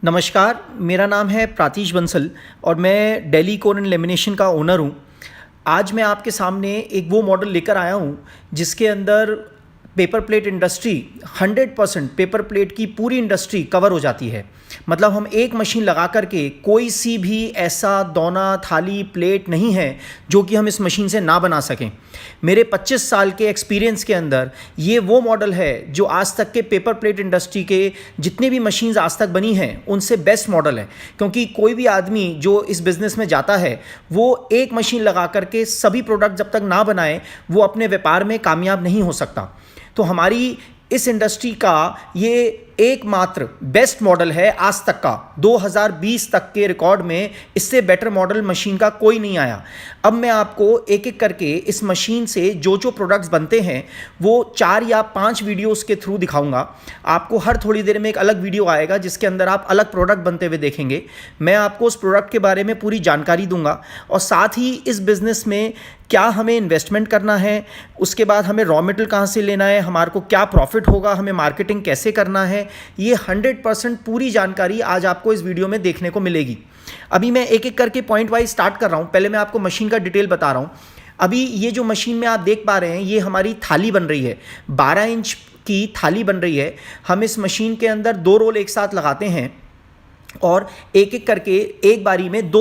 नमस्कार, मेरा नाम है प्रातीश बंसल और मैं दिल्ली कोर एंड लेमिनेशन का ओनर हूँ। आज मैं आपके सामने एक वो मॉडल लेकर आया हूँ जिसके अंदर paper plate industry 100% paper plate की पूरी इंडस्ट्री कवर हो जाती है। मतलब हम एक मशीन लगा करके कोई सी भी ऐसा दोना, थाली, प्लेट नहीं है जो कि हम इस मशीन से ना बना सकें। मेरे 25 साल के एक्सपीरियंस के अंदर ये वो मॉडल है जो आज तक के पेपर प्लेट इंडस्ट्री के जितने भी मशीन्स आज तक बनी हैं उनसे बेस्ट मॉडल है। क्योंकि कोई भी आदमी जो इस बिज़नेस में जाता है वो एक मशीन लगा करके सभी प्रोडक्ट जब तक ना बनाए वो अपने व्यापार में कामयाब नहीं हो सकता। तो हमारी इस इंडस्ट्री का ये एकमात्र बेस्ट मॉडल है आज तक का। 2020 तक के रिकॉर्ड में इससे बेटर मॉडल मशीन का कोई नहीं आया। अब मैं आपको एक एक करके इस मशीन से जो जो प्रोडक्ट्स बनते हैं वो 4 या 5 वीडियोस के थ्रू दिखाऊंगा। आपको हर थोड़ी देर में एक अलग वीडियो आएगा जिसके अंदर आप अलग प्रोडक्ट बनते हुए देखेंगे। मैं आपको उस प्रोडक्ट के बारे में पूरी जानकारी दूंगा और साथ ही इस बिज़नेस में क्या हमें इन्वेस्टमेंट करना है, उसके बाद हमें रॉ मटेरियल कहाँ से लेना है, हमारे को क्या प्रॉफिट होगा, हमें मार्केटिंग कैसे करना है, ये 100% पूरी जानकारी आज आपको इस वीडियो में देखने को मिलेगी। अभी मैं एक एक करके पॉइंट वाइज स्टार्ट कर रहा हूँ। पहले मैं आपको मशीन का डिटेल बता रहा हूँ। अभी ये जो मशीन में आप देख पा रहे हैं ये हमारी थाली बन रही है, 12 इंच की थाली बन रही है। हम इस मशीन के अंदर 2 रोल एक साथ लगाते हैं और एक एक करके एक बारी में 2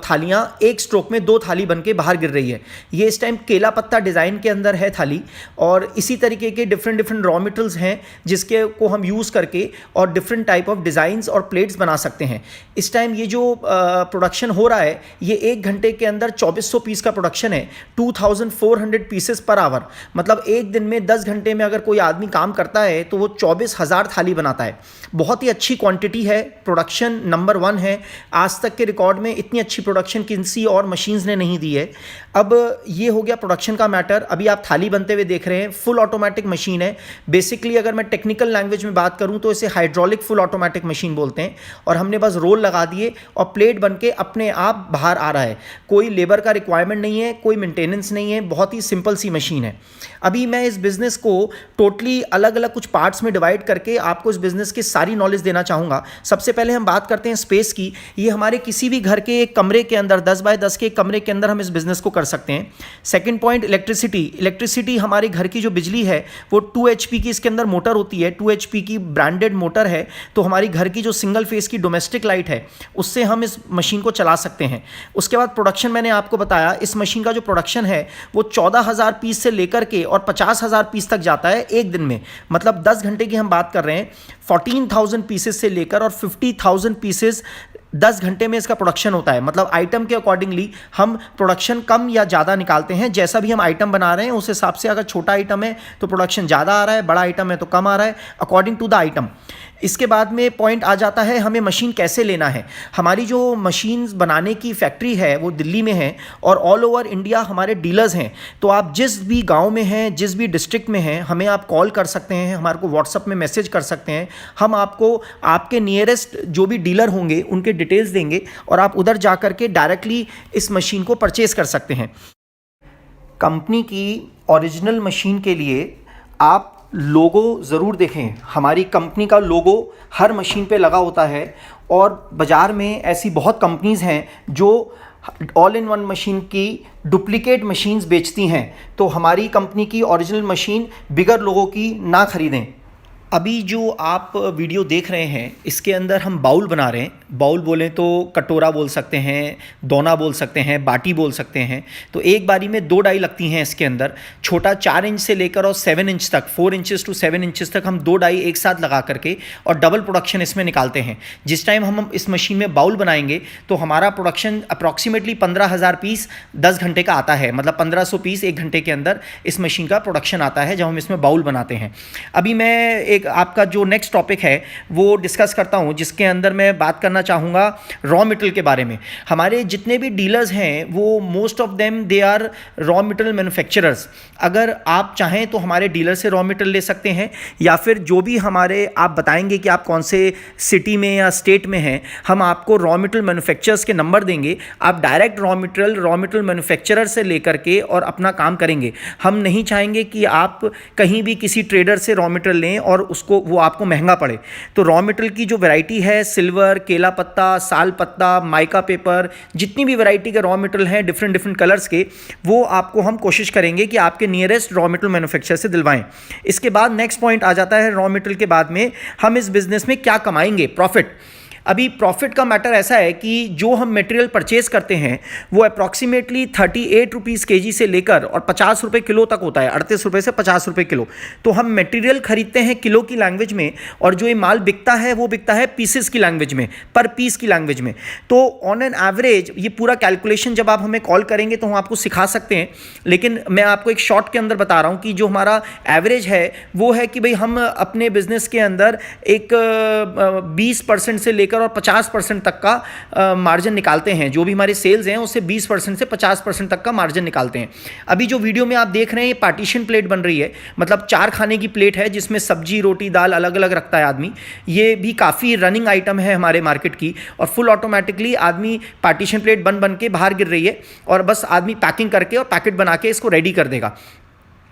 थालियां एक स्ट्रोक में 2 थाली बन के बाहर गिर रही है। ये इस टाइम केला पत्ता डिज़ाइन के अंदर है थाली और इसी तरीके के डिफरेंट रॉ मटेरियल्स हैं जिसके को हम यूज़ करके और डिफरेंट टाइप ऑफ डिज़ाइंस और प्लेट्स बना सकते हैं। इस टाइम ये जो प्रोडक्शन हो रहा है ये 1 घंटे के अंदर 2400 पीस का प्रोडक्शन है, 2400 पीसेस पर आवर। मतलब एक दिन में 10 घंटे में अगर कोई आदमी काम करता है तो वो 24,000 थाली बनाता है। बहुत ही अच्छी क्वांटिटी है, प्रोडक्शन नंबर 1 है। आज तक के रिकॉर्ड में इतनी अच्छी प्रोडक्शन किसी और मशीन्स ने नहीं दी है। अब ये हो गया प्रोडक्शन का मैटर। अभी आप थाली बनते हुए देख रहे हैं, फुल ऑटोमेटिक मशीन है। बेसिकली अगर मैं टेक्निकल लैंग्वेज में बात करूं तो इसे हाइड्रोलिक फुल ऑटोमेटिक मशीन बोलते हैं। और हमने बस रोल लगा दिए और प्लेट बन के अपने आप बाहर आ रहा है। कोई लेबर का रिक्वायरमेंट नहीं है, कोई मेंटेनेंस नहीं है, बहुत ही सिंपल सी मशीन है। अभी मैं इस बिज़नेस को टोटली अलग अलग कुछ पार्ट्स में डिवाइड करके आपको इस बिज़नेस की सारी नॉलेज देना चाहूँगा। सबसे पहले हम बात करते हैं स्पेस की। ये हमारे किसी भी घर के एक कमरे के अंदर 10 बाय 10 के एक कमरे के अंदर हम इस बिज़नेस को कर सकते हैं। सेकंड पॉइंट इलेक्ट्रिसिटी हमारे घर की जो बिजली है वो 2 HP की इसके अंदर मोटर होती है, 2 HP की ब्रांडेड मोटर है। तो हमारी घर की जो सिंगल फेस की डोमेस्टिक लाइट है उससे हम इस मशीन को चला सकते हैं। उसके बाद प्रोडक्शन मैंने आपको बताया, इस मशीन का जो प्रोडक्शन है वो 14,000 पीस से लेकर के और 50,000 पीस तक जाता है एक दिन में। मतलब 10 घंटे की हम बात कर रहे हैं। 14,000 पीसेस से लेकर और 50,000 पीसेस 10 घंटे में इसका प्रोडक्शन होता है। मतलब आइटम के अकॉर्डिंगली हम प्रोडक्शन कम या ज़्यादा निकालते हैं। जैसा भी हम आइटम बना रहे हैं उस हिसाब से, अगर छोटा आइटम है तो प्रोडक्शन ज़्यादा आ रहा है, बड़ा आइटम है तो कम आ रहा है, अकॉर्डिंग टू द आइटम। इसके बाद में पॉइंट आ जाता है हमें मशीन कैसे लेना है। हमारी जो मशीन बनाने की फैक्ट्री है वो दिल्ली में है और ऑल ओवर इंडिया हमारे डीलर्स हैं। तो आप जिस भी गांव में हैं, जिस भी डिस्ट्रिक्ट में हैं, हमें आप कॉल कर सकते हैं, हमारे को व्हाट्सएप में मैसेज कर सकते हैं। हम आपको आपके नियरेस्ट जो भी डीलर होंगे उनके डिटेल्स देंगे और आप उधर जा कर के डायरेक्टली इस मशीन को परचेज़ कर सकते हैं। कंपनी की ओरिजिनल मशीन के लिए आप लोगो ज़रूर देखें। हमारी कंपनी का लोगो हर मशीन पे लगा होता है और बाज़ार में ऐसी बहुत कंपनीज़ हैं जो ऑल इन वन मशीन की डुप्लीकेट मशीन्स बेचती हैं। तो हमारी कंपनी की ओरिजिनल मशीन बिगर लोगों की ना ख़रीदें। अभी जो आप वीडियो देख रहे हैं इसके अंदर हम बाउल बना रहे हैं। बाउल बोलें तो कटोरा बोल सकते हैं, दोना बोल सकते हैं, बाटी बोल सकते हैं। तो एक बारी में 2 डाई लगती हैं इसके अंदर। छोटा 4 इंच से लेकर और 7 इंच तक, 4 इंचेस टू 7 इंचेस तक हम 2 डाई एक साथ लगा करके और डबल प्रोडक्शन इसमें निकालते हैं। जिस टाइम हम इस मशीन में बाउल बनाएंगे तो हमारा प्रोडक्शन अप्रॉक्सीमेटली 15,000 पीस 10 घंटे का आता है। मतलब 1500 पीस 1 घंटे के अंदर इस मशीन का प्रोडक्शन आता है जब हम इसमें बाउल बनाते हैं। अभी मैं आपका जो नेक्स्ट टॉपिक है वो डिस्कस करता हूं जिसके अंदर मैं बात करना चाहूँगा रॉ मटेरियल के बारे में। हमारे जितने भी डीलर्स हैं वो most of them they are raw material manufacturers. अगर आप चाहें तो हमारे डीलर से रॉ मटेरियल ले सकते हैं या फिर जो भी हमारे आप बताएंगे कि आप कौन से सिटी में या स्टेट में हैं, हम आपको रॉ मटेरियल मैन्युफैक्चरर्स के नंबर देंगे। आप डायरेक्ट रॉ मटेरियल मैन्युफैक्चरर से लेकर के और अपना काम करेंगे। हम नहीं चाहेंगे कि आप कहीं भी किसी ट्रेडर से रॉ मटेरियल लें और उसको वो आपको महंगा पड़े। तो रॉ मटेरियल की जो वैरायटी है, सिल्वर, केला पत्ता, साल पत्ता, माइका पेपर, जितनी भी वैरायटी के रॉ मटेरियल हैं डिफरेंट डिफरेंट कलर्स के, वो आपको हम कोशिश करेंगे कि आपके नियरेस्ट रॉ मटेरियल मैन्युफैक्चरर से दिलवाएं। इसके बाद नेक्स्ट पॉइंट आ जाता है रॉ मटेरियल के बाद में हम इस बिजनेस में क्या कमाएंगे, प्रॉफिट। अभी प्रॉफिट का मैटर ऐसा है कि जो हम मटेरियल परचेज करते हैं वो अप्रॉक्सीमेटली 38 रुपीज़ केजी से लेकर और 50 रुपये किलो तक होता है, 38 रुपये से 50 रुपये किलो। तो हम मटेरियल खरीदते हैं किलो की लैंग्वेज में, और जो ये माल बिकता है वो बिकता है पीसेस की लैंग्वेज में, पर पीस की लैंग्वेज में। तो ऑन एन एवरेज ये पूरा कैलकुलेशन जब आप हमें कॉल करेंगे तो हम आपको सिखा सकते हैं, लेकिन मैं आपको एक शॉर्ट के अंदर बता रहा हूँ कि जो हमारा एवरेज है वो है कि भाई हम अपने बिजनेस के अंदर एक 20% से लेकर और 50% तक का मार्जिन निकालते हैं। जो भी हमारे सेल्स हैं उससे 20% से 50% तक का मार्जिन निकालते हैं। अभी जो वीडियो में आप देख रहे हैं ये पार्टीशन प्लेट बन रही है, मतलब 4 खाने की प्लेट है जिसमें सब्जी, रोटी, दाल अलग अलग रखता है आदमी। ये भी काफ़ी रनिंग आइटम है हमारे मार्केट की, और फुल ऑटोमेटिकली आदमी पार्टीशन प्लेट बन बन के बाहर गिर रही है, और बस आदमी पैकिंग करके और पैकेट बना के इसको रेडी कर देगा।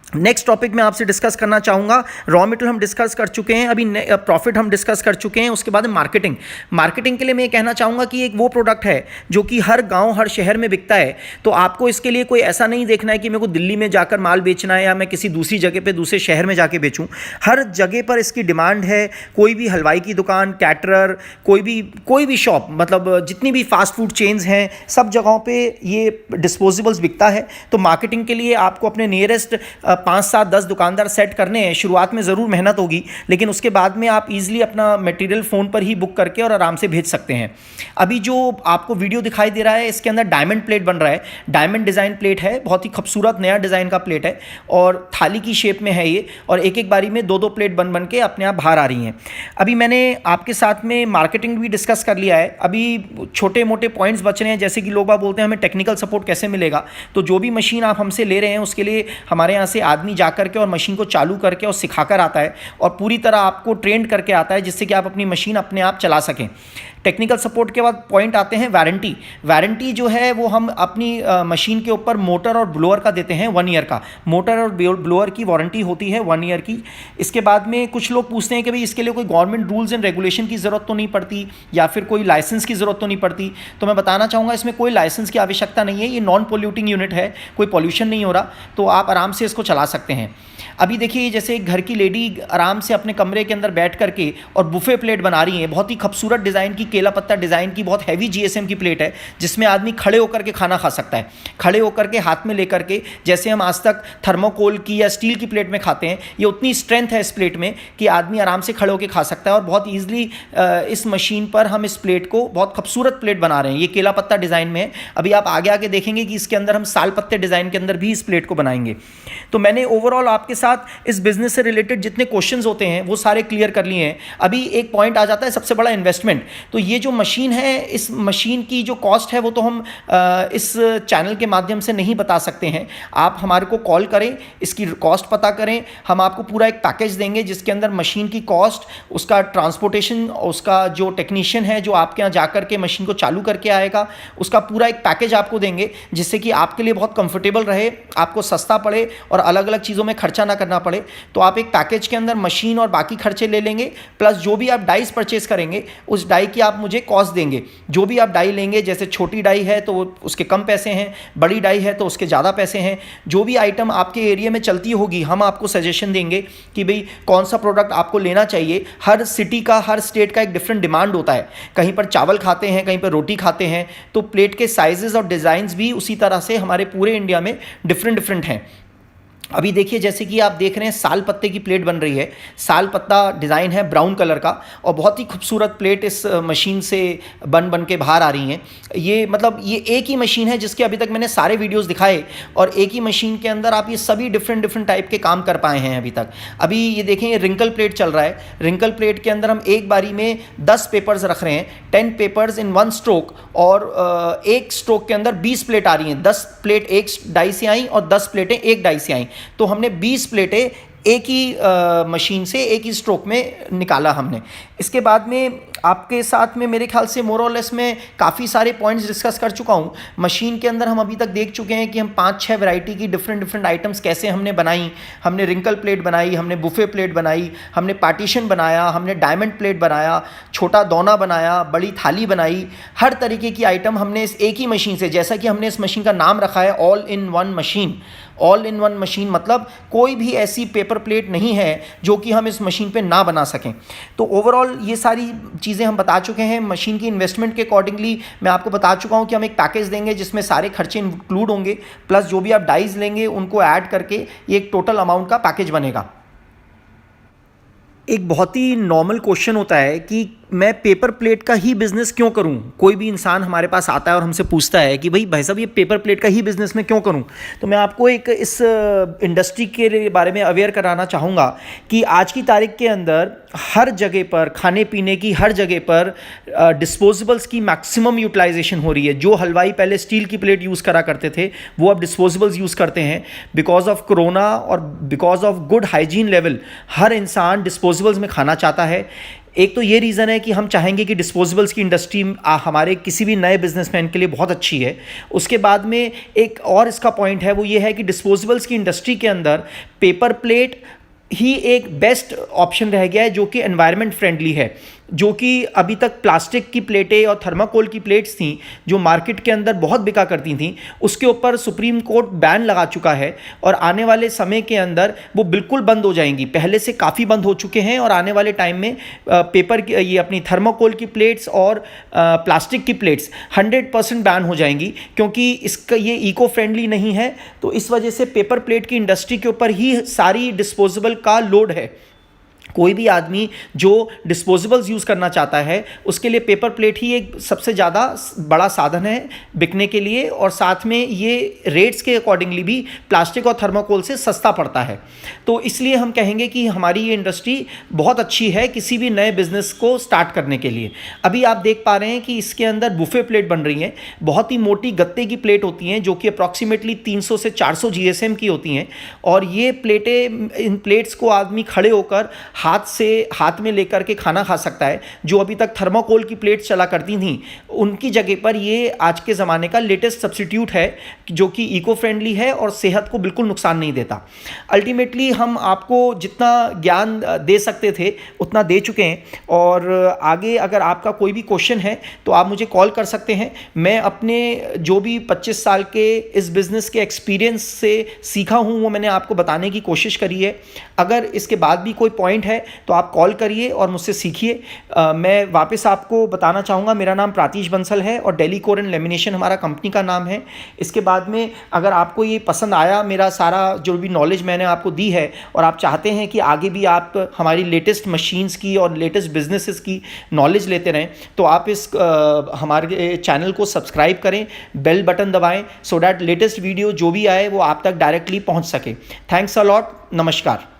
नेक्स्ट टॉपिक मैं आपसे डिस्कस करना चाहूँगा, रॉ मटेरियल हम डिस्कस कर चुके हैं, अभी प्रॉफिट हम डिस्कस कर चुके हैं। उसके बाद मार्केटिंग। मार्केटिंग के लिए मैं ये कहना चाहूँगा कि एक वो प्रोडक्ट है जो कि हर गांव हर शहर में बिकता है। तो आपको इसके लिए कोई ऐसा नहीं देखना है कि मेरे को दिल्ली में जाकर माल बेचना है या मैं किसी दूसरी जगह पर दूसरे शहर में जाके बेचूँ। हर जगह पर इसकी डिमांड है। कोई भी हलवाई की दुकान, कैटरर, कोई भी शॉप, मतलब जितनी भी फास्ट फूड चेन्स हैं, सब जगहों पर ये डिस्पोजेबल्स बिकता है। तो मार्केटिंग के लिए आपको अपने नियरेस्ट 5, 7, 10 दुकानदार सेट करने हैं। शुरुआत में ज़रूर मेहनत होगी, लेकिन उसके बाद में आप इजीली अपना मटेरियल फ़ोन पर ही बुक करके और आराम से भेज सकते हैं। अभी जो आपको वीडियो दिखाई दे रहा है इसके अंदर डायमंड प्लेट बन रहा है। डायमंड डिज़ाइन प्लेट है, बहुत ही खूबसूरत नया डिज़ाइन का प्लेट है, और थाली की शेप में है ये, और एक एक बारी में 2-2 प्लेट बन बन के अपने आप बाहर आ रही हैं। अभी मैंने आपके साथ में मार्केटिंग भी डिस्कस कर लिया है। अभी छोटे मोटे पॉइंट्स बच रहे हैं, जैसे कि लोग बोलते हैं हमें टेक्निकल सपोर्ट कैसे मिलेगा। तो जो भी मशीन आप हमसे ले रहे हैं उसके लिए हमारे यहाँ से आदमी जा करके और मशीन को चालू करके और सिखा कर आता है, और पूरी तरह आपको ट्रेंड करके आता है, जिससे कि आप अपनी मशीन अपने आप चला सकें। टेक्निकल सपोर्ट के बाद पॉइंट आते हैं वारंटी। वारंटी जो है वो हम अपनी मशीन के ऊपर मोटर और ब्लोअर का देते हैं 1 ईयर का। मोटर और ब्लोअर की वारंटी होती है 1 ईयर की। इसके बाद में कुछ लोग पूछते हैं कि भाई इसके लिए कोई गवर्नमेंट रूल्स एंड रेगुलेशन की ज़रूरत तो नहीं पड़ती, या फिर कोई लाइसेंस की ज़रूरत तो नहीं पड़ती। तो मैं बताना चाहूँगा इसमें कोई लाइसेंस की आवश्यकता नहीं है। ये नॉन पोल्यूटिंग यूनिट है, कोई पॉल्यूशन नहीं हो रहा, तो आप आराम से इसको चला सकते हैं। अभी देखिए जैसे एक घर की लेडी आराम से अपने कमरे के अंदर बैठ करके और बुफे प्लेट बना रही है, बहुत ही खूबसूरत डिज़ाइन की, केला पत्ता डिज़ाइन की, बहुत हैवी जीएसएम की प्लेट है, जिसमें आदमी खड़े होकर के खाना खा सकता है। खड़े होकर के हाथ में लेकर के, जैसे हम आज तक थर्मोकोल की या स्टील की प्लेट में खाते हैं, ये उतनी स्ट्रेंथ है इस प्लेट में कि आदमी आराम से खड़े होकर खा सकता है। और बहुत ईजिली इस मशीन पर हम इस प्लेट को, बहुत खूबसूरत प्लेट बना रहे हैं। ये केला पत्ता डिज़ाइन में है। अभी आप आगे आगे देखेंगे कि इसके अंदर हम साल पत्ते डिज़ाइन के अंदर भी इस प्लेट को बनाएंगे। तो मैंने ओवरऑल आपके साथ इस बिजनेस से रिलेटेड जितने क्वेश्चंस होते हैं वो सारे क्लियर कर लिए हैं। अभी एक पॉइंट आ जाता है सबसे बड़ा इन्वेस्टमेंट। तो ये जो मशीन है, इस मशीन की जो कॉस्ट है वो तो हम इस चैनल के माध्यम से नहीं बता सकते हैं। आप हमारे को कॉल करें, इसकी कॉस्ट पता करें, हम आपको पूरा एक पैकेज देंगे जिसके अंदर मशीन की कॉस्ट, उसका ट्रांसपोर्टेशन, उसका जो टेक्नीशियन है जो आपके यहाँ जाकर के मशीन को चालू करके आएगा, उसका पूरा एक पैकेज आपको देंगे, जिससे कि आपके लिए बहुत कंफर्टेबल रहे, आपको सस्ता पड़े और अलग अलग चीज़ों में खर्चा ना करना पड़े। तो आप एक पैकेज के अंदर मशीन और बाकी खर्चे ले लेंगे, प्लस जो भी आप डाइस परचेस करेंगे उस डाई की आप मुझे कॉस्ट देंगे। जो भी आप डाई लेंगे, जैसे छोटी डाई है तो उसके कम पैसे हैं, बड़ी डाई है तो उसके ज़्यादा पैसे हैं। जो भी आइटम आपके एरिया में चलती होगी हम आपको सजेशन देंगे कि भाई कौन सा प्रोडक्ट आपको लेना चाहिए। हर सिटी का, हर स्टेट का एक डिफरेंट डिमांड होता है। कहीं पर चावल खाते हैं, कहीं पर रोटी खाते हैं, तो प्लेट के साइजेस और डिज़ाइंस भी उसी तरह से हमारे पूरे इंडिया में डिफरेंट हैं। अभी देखिए जैसे कि आप देख रहे हैं साल पत्ते की प्लेट बन रही है। साल पत्ता डिज़ाइन है ब्राउन कलर का, और बहुत ही खूबसूरत प्लेट इस मशीन से बन के बाहर आ रही हैं। ये मतलब ये एक ही मशीन है जिसके अभी तक मैंने सारे वीडियोस दिखाए, और एक ही मशीन के अंदर आप ये सभी डिफरेंट टाइप के काम कर पाए हैं अभी तक। अभी ये देखें, ये रिंकल प्लेट चल रहा है। रिंकल प्लेट के अंदर हम एक बारी में 10 पेपर्स रख रहे हैं, 10 पेपर्स इन 1 स्ट्रोक, और एक स्ट्रोक के अंदर 20 प्लेट आ रही हैं। 10 प्लेट एक डाई से आई और 10 प्लेटें एक डाई से आई। तो हमने 20 प्लेटें एक ही मशीन से एक ही स्ट्रोक में निकाला हमने। इसके बाद में आपके साथ में मेरे ख्याल से मोर और लेस में काफ़ी सारे पॉइंट्स डिस्कस कर चुका हूँ। मशीन के अंदर हम अभी तक देख चुके हैं कि हम 5-6 वैरायटी की डिफरेंट आइटम्स कैसे हमने बनाई। हमने रिंकल प्लेट बनाई, हमने बुफे प्लेट बनाई, हमने पार्टीशन बनाया, हमने डायमंड प्लेट बनाया, छोटा दोना बनाया, बड़ी थाली बनाई। हर तरीके की आइटम हमने इस एक ही मशीन से, जैसा कि हमने इस मशीन का नाम रखा है all in one machine. All in one machine मतलब कोई भी ऐसी पेपर प्लेट नहीं है जो कि हम इस मशीन पे ना बना सकें। तो ओवरऑल ये सारी चीज़ें हम बता चुके हैं। मशीन की इन्वेस्टमेंट के अकॉर्डिंगली मैं आपको बता चुका हूँ कि हम एक पैकेज देंगे जिसमें सारे खर्चे इंक्लूड होंगे, प्लस जो भी आप डाइज लेंगे उनको ऐड करके ये एक टोटल अमाउंट का पैकेज बनेगा। एक बहुत ही नॉर्मल क्वेश्चन होता है कि मैं पेपर प्लेट का ही बिज़नेस क्यों करूं। कोई भी इंसान हमारे पास आता है और हमसे पूछता है कि भाई साहब ये पेपर प्लेट का ही बिज़नेस मैं क्यों करूं। तो मैं आपको एक इस इंडस्ट्री के बारे में अवेयर कराना चाहूँगा कि आज की तारीख के अंदर हर जगह पर, खाने पीने की हर जगह पर डिस्पोजेबल्स की मैक्सिमम यूटिलाइजेशन हो रही है। जो हलवाई पहले स्टील की प्लेट यूज़ करा करते थे वो अब डिस्पोजेबल्स यूज़ करते हैं। बिकॉज ऑफ कोरोना और because of good hygiene level हर इंसान डिस्पोजेबल्स में खाना चाहता है। एक तो ये रीज़न है कि हम चाहेंगे कि डिस्पोजेबल्स की इंडस्ट्री हमारे किसी भी नए बिजनेसमैन के लिए बहुत अच्छी है। उसके बाद में एक और इसका पॉइंट है, वो ये है कि डिस्पोजेबल्स की इंडस्ट्री के अंदर पेपर प्लेट ही एक बेस्ट ऑप्शन रह गया है जो कि एनवायरनमेंट फ्रेंडली है। जो कि अभी तक प्लास्टिक की प्लेटें और थर्माकोल की प्लेट्स थी जो मार्केट के अंदर बहुत बिका करती थी, उसके ऊपर सुप्रीम कोर्ट बैन लगा चुका है और आने वाले समय के अंदर वो बिल्कुल बंद हो जाएंगी। पहले से काफ़ी बंद हो चुके हैं और आने वाले टाइम में पेपर की, ये अपनी थर्माकोल की प्लेट्स और प्लास्टिक की प्लेट्स 100% बैन हो जाएंगी, क्योंकि इसका ये इको फ्रेंडली नहीं है। तो इस वजह से पेपर प्लेट की इंडस्ट्री के ऊपर ही सारी डिस्पोजेबल का लोड है। कोई भी आदमी जो डिस्पोजेबल्स यूज़ करना चाहता है उसके लिए पेपर प्लेट ही एक सबसे ज़्यादा बड़ा साधन है बिकने के लिए, और साथ में ये रेट्स के अकॉर्डिंगली भी प्लास्टिक और थर्माकोल से सस्ता पड़ता है। तो इसलिए हम कहेंगे कि हमारी ये इंडस्ट्री बहुत अच्छी है किसी भी नए बिज़नेस को स्टार्ट करने के लिए। अभी आप देख पा रहे हैं कि इसके अंदर बुफे प्लेट बन रही हैं। बहुत ही मोटी गत्ते की प्लेट होती हैं जो कि अप्रॉक्सीमेटली 300 से 400 GSM की होती हैं, और ये प्लेटें, इन प्लेट्स को आदमी खड़े होकर हाथ में लेकर के खाना खा सकता है। जो अभी तक थर्माकोल की प्लेट्स चला करती थीं उनकी जगह पर ये आज के ज़माने का लेटेस्ट सब्स्टिट्यूट है जो कि इको फ्रेंडली है और सेहत को बिल्कुल नुकसान नहीं देता। अल्टीमेटली हम आपको जितना ज्ञान दे सकते थे उतना दे चुके हैं, और आगे अगर आपका कोई भी क्वेश्चन है तो आप मुझे कॉल कर सकते हैं। मैं अपने जो भी 25 साल के इस बिज़नेस के एक्सपीरियंस से सीखा हूँ वो मैंने आपको बताने की कोशिश करी है। अगर इसके बाद भी कोई पॉइंट है तो आप कॉल करिए और मुझसे सीखिए। मैं वापस आपको बताना चाहूँगा, मेरा नाम प्रातीश बंसल है और डेलीकोर एंड लेमिनेशन हमारा कंपनी का नाम है। इसके बाद में अगर आपको ये पसंद आया मेरा सारा जो भी नॉलेज मैंने आपको दी है, और आप चाहते हैं कि आगे भी आप हमारी लेटेस्ट मशीन्स की और लेटेस्ट बिजनेसेस की नॉलेज लेते रहें, तो आप इस हमारे चैनल को सब्सक्राइब करें, बेल बटन दबाएं, सो डैट लेटेस्ट वीडियो जो भी आए वो आप तक डायरेक्टली पहुँच सके। Thanks a lot. नमस्कार।